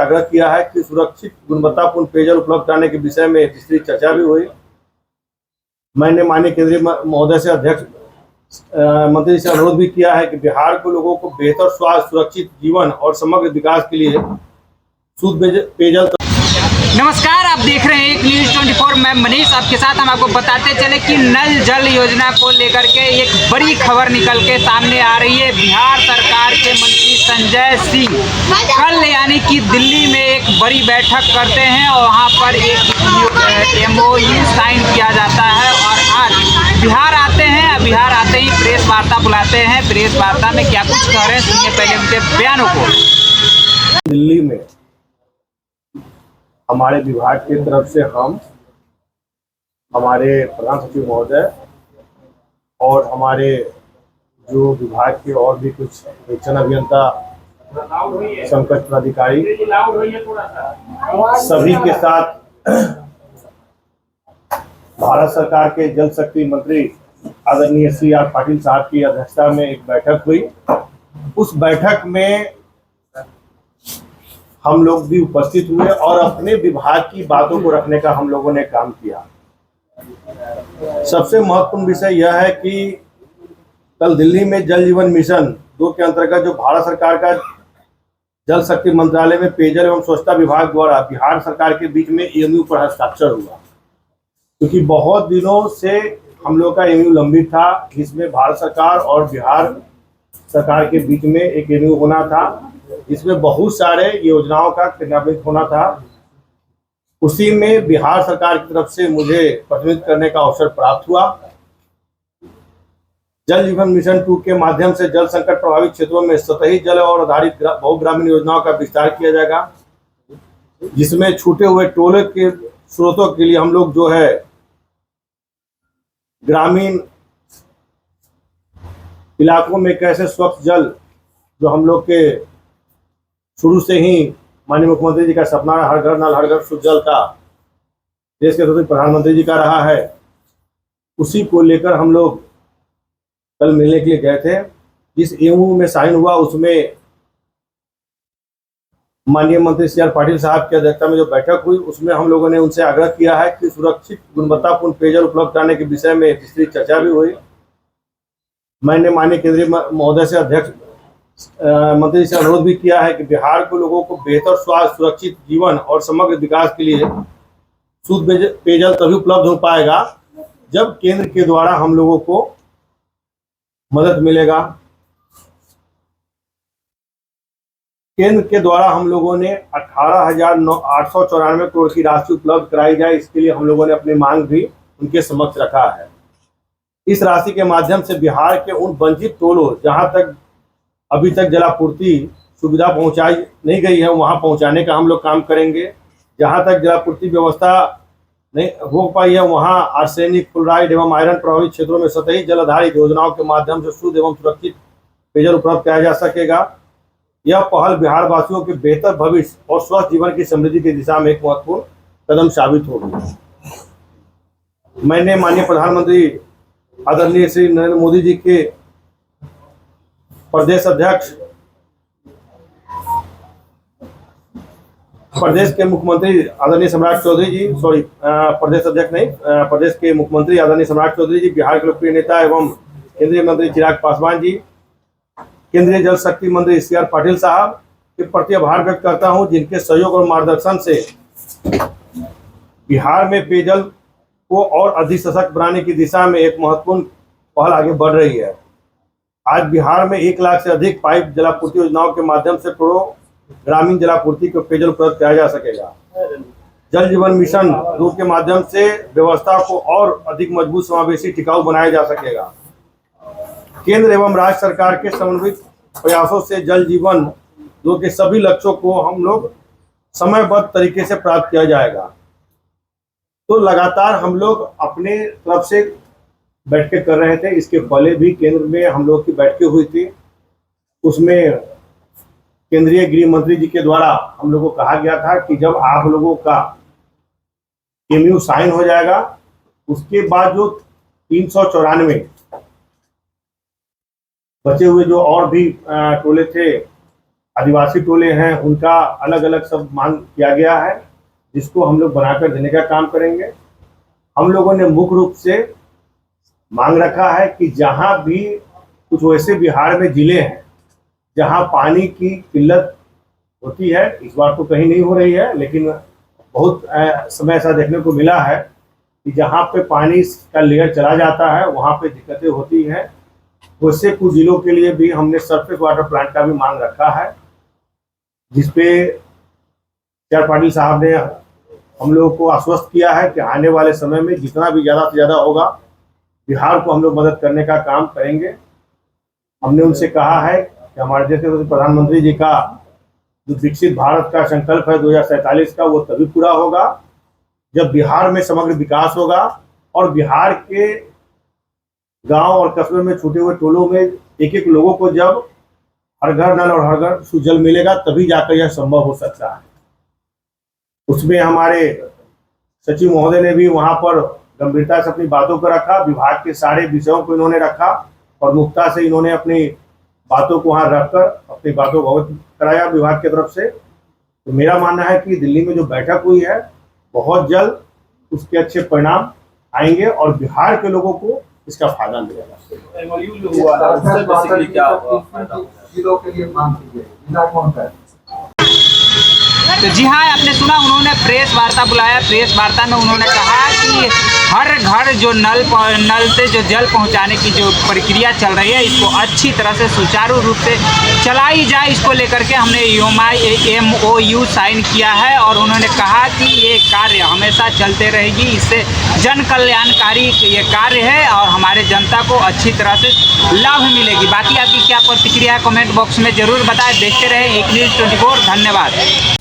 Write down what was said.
आग्रह किया है कि सुरक्षित गुणवत्तापूर्ण पेयजल उपलब्ध कराने के विषय में विस्तृत चर्चा भी हुई। मैंने माननीय केंद्रीय महोदय से अध्यक्ष मंत्री से अनुरोध भी किया है कि बिहार के लोगों को बेहतर स्वास्थ्य, सुरक्षित जीवन और समग्र विकास के लिए शुद्ध पेयजल। नमस्कार, आप देख रहे हैं एक न्यूज़ 24। मैं मनीष आपके साथ। हम आपको बताते चले कि नल जल योजना को लेकर के एक बड़ी खबर निकल के सामने आ रही है। बिहार सरकार के मंत्री संजय सिंह कल यानी कि दिल्ली में एक बड़ी बैठक करते हैं और वहां पर एक MOU साइन किया जाता है और आज बिहार आते हैं। बिहार आते ही प्रेस वार्ता बुलाते हैं। प्रेस वार्ता में क्या कुछ कह रहे हैं, सुनिए पहले उनके बयानों को। दिल्ली में हमारे विभाग की तरफ से हमारे प्रधान सचिव महोदय और हमारे जो विभाग के और भी कुछ शिक्षण अभियंता, संकट पदाधिकारी सभी के साथ भारत सरकार के जल शक्ति मंत्री आदरणीय CR पाटिल साहब की अध्यक्षता में एक बैठक हुई। उस बैठक में हम लोग भी उपस्थित हुए और अपने विभाग की बातों को रखने का हम लोगों ने काम किया। सबसे महत्वपूर्ण विषय यह है कि कल दिल्ली में जल जीवन मिशन 2 के अंतर्गत जो भारत सरकार का जल शक्ति मंत्रालय में पेयजल एवं स्वच्छता विभाग द्वारा बिहार सरकार के बीच में MOU पर हस्ताक्षर हुआ, क्योंकि बहुत दिनों से हम लोग का MOU लंबित था, जिसमें भारत सरकार और बिहार सरकार के बीच में एक MOU होना था, इसमें बहुत सारे योजनाओं का क्रियान्वित होना था। उसी में बिहार सरकार की तरफ से मुझे प्रतिनिधित्व करने का अवसर प्राप्त हुआ। जल जीवन मिशन 2 के माध्यम से जल संकट प्रभावित क्षेत्रों में सतही जल और आधारित बहुग्रामीण योजनाओं का विस्तार किया जाएगा, जिसमें छूटे हुए टोले के स्रोतों के लिए हम लोग जो है ग्रामीण इलाकों में कैसे स्वच्छ जल, जो हम लोग के शुरू से ही माननीय मुख्यमंत्री जी का सपना है, हर घर नल हर घर शुद्ध जल का, देश के प्रधानमंत्री जी का रहा है, उसी को लेकर हम लोग कल मिलने के लिए गए थे। जिस MOU में साइन हुआ उसमें माननीय मंत्री CR पाटिल साहब की अध्यक्षता में जो बैठक हुई, उसमें हम लोगों ने उनसे आग्रह किया है कि सुरक्षित गुणवत्तापूर्ण पेयजल उपलब्ध कराने के विषय में विस्तृत चर्चा भी हुई। मैंने माननीय केंद्रीय महोदय से अध्यक्ष मंत्री से अनुरोध भी किया है कि बिहार के लोगों को बेहतर स्वास्थ्य, सुरक्षित जीवन और समग्र विकास के लिए शुद्ध पेयजल तभी उपलब्ध हो पाएगा जब केंद्र के द्वारा हम लोगों को मदद मिलेगा। केंद्र के द्वारा हम लोगों ने 18,894 करोड़ की राशि उपलब्ध कराई जाए, इसके लिए हम लोगों ने अपनी मांग भी उनके समक्ष रखा है। इस राशि के माध्यम से बिहार के उन वंचित टोलों जहां तक अभी तक जलापूर्ति सुविधा पहुंचाई नहीं गई है, वहां पहुंचाने का हम लोग काम करेंगे। जहां तक जलापूर्ति व्यवस्था नहीं हो पाई है, वहां आर्सेनिक, फ्लोराइड एवं आयरन प्रभावित क्षेत्रों में सतही जल आधारित योजनाओं के माध्यम से शुद्ध एवं सुरक्षित पेयजल उपलब्ध कराया जा सकेगा। यह पहल बिहार वासियों के बेहतर भविष्य और स्वस्थ जीवन की समृद्धि की दिशा में एक महत्वपूर्ण कदम साबित होगी। मैंने माननीय प्रधानमंत्री आदरणीय श्री नरेंद्र मोदी जी के प्रदेश अध्यक्ष, प्रदेश के मुख्यमंत्री आदरणीय सम्राट चौधरी जी, प्रदेश अध्यक्ष नहीं, प्रदेश के मुख्यमंत्री आदरणीय सम्राट चौधरी जी, बिहार के लोकप्रिय नेता एवं केंद्रीय मंत्री चिराग पासवान जी, केंद्रीय जल शक्ति मंत्री CR पाटिल साहब के प्रति आभार व्यक्त करता हूं, जिनके सहयोग और मार्गदर्शन से बिहार में पेयजल को और अधिक सशक्त बनाने की दिशा में एक महत्वपूर्ण पहल आगे बढ़ रही है। आज बिहार में 1 लाख से अधिक पाइप जलापूर्ति योजनाओं के माध्यम से करोड़ों ग्रामीण जलापूर्ति को पेयजल उपलब्ध कराया जा सकेगा। जल जीवन मिशन 2 के माध्यम से व्यवस्था को और अधिक मजबूत, समावेशी, टिकाऊ बनाया जा सकेगा। केंद्र एवं राज्य सरकार के समन्वित प्रयासों से जल जीवन 2 के सभी लक्ष्यों को हम लोग समयबद्ध तरीके से प्राप्त किया जाएगा। तो लगातार हम लोग अपने तरफ से बैठकें कर रहे थे। इसके पहले भी केंद्र में हम लोग की बैठकें हुई थी, उसमें केंद्रीय गृह मंत्री जी के द्वारा हम लोगों को कहा गया था कि जब आप लोगों का MOU साइन हो जाएगा, उसके बाद जो 394 बचे हुए जो और भी टोले थे आदिवासी टोले हैं उनका अलग अलग सब मांग किया गया है, जिसको हम लोग बनाकर देने का काम करेंगे। हम लोगों ने मुख्य रूप से मांग रखा है कि जहां भी कुछ वैसे बिहार में जिले हैं जहां पानी की किल्लत होती है, इस बार तो कहीं नहीं हो रही है, लेकिन बहुत समय ऐसा देखने को मिला है कि जहां पे पानी का लेयर चला जाता है वहां पे दिक्कतें होती हैं। वैसे कुछ जिलों के लिए भी हमने सरफेस वाटर प्लांट का भी मांग रखा है, जिसपे CR पाटिल साहब ने हम लोगों को आश्वस्त किया है कि आने वाले समय में जितना भी ज़्यादा से ज़्यादा होगा बिहार को हम लोग मदद करने का काम करेंगे। हमने उनसे कहा है कि हमारे देश के प्रधानमंत्री जी का जो विकसित भारत का संकल्प है 2047 का, वो तभी पूरा होगा जब बिहार में समग्र विकास होगा और बिहार के गांव और कस्बे में छूटे हुए टोलों में एक एक लोगों को जब हर घर नल और हर घर शुद्ध जल मिलेगा, तभी जाकर यह संभव हो सकता है। उसमें हमारे सचिव महोदय ने भी वहां पर गंभीरता से अपनी बातों को रखा, विभाग के सारे विषयों को इन्होंने रखा और मुक्ता से इन्होंने अपनी बातों को वहां रखकर अपनी बातों को अवगत कराया विभाग की तरफ से। तो मेरा मानना है कि दिल्ली में जो बैठक हुई है बहुत जल्द उसके अच्छे परिणाम आएंगे और बिहार के लोगों को इसका फायदा मिलेगा। MOU जो हुआ है उससे बेसिकली क्या फायदा जिलों के लिए मांग की गई, जिला कौन सा है? तो जी हाँ, आपने सुना, उन्होंने प्रेस वार्ता बुलाया। प्रेस वार्ता में उन्होंने कहा कि हर घर जो नल से जो जल पहुंचाने की जो प्रक्रिया चल रही है, इसको अच्छी तरह से सुचारू रूप से चलाई जाए, इसको लेकर के हमने MOU साइन किया है। और उन्होंने कहा कि ये कार्य हमेशा चलते रहेगी, इससे जन कल्याणकारी ये कार्य है और हमारे जनता को अच्छी तरह से लाभ मिलेगी। बाकी आपकी क्या प्रतिक्रिया है कमेंट बॉक्स में ज़रूर बताएं। देखते रहे एक न्यूज़ 24। धन्यवाद।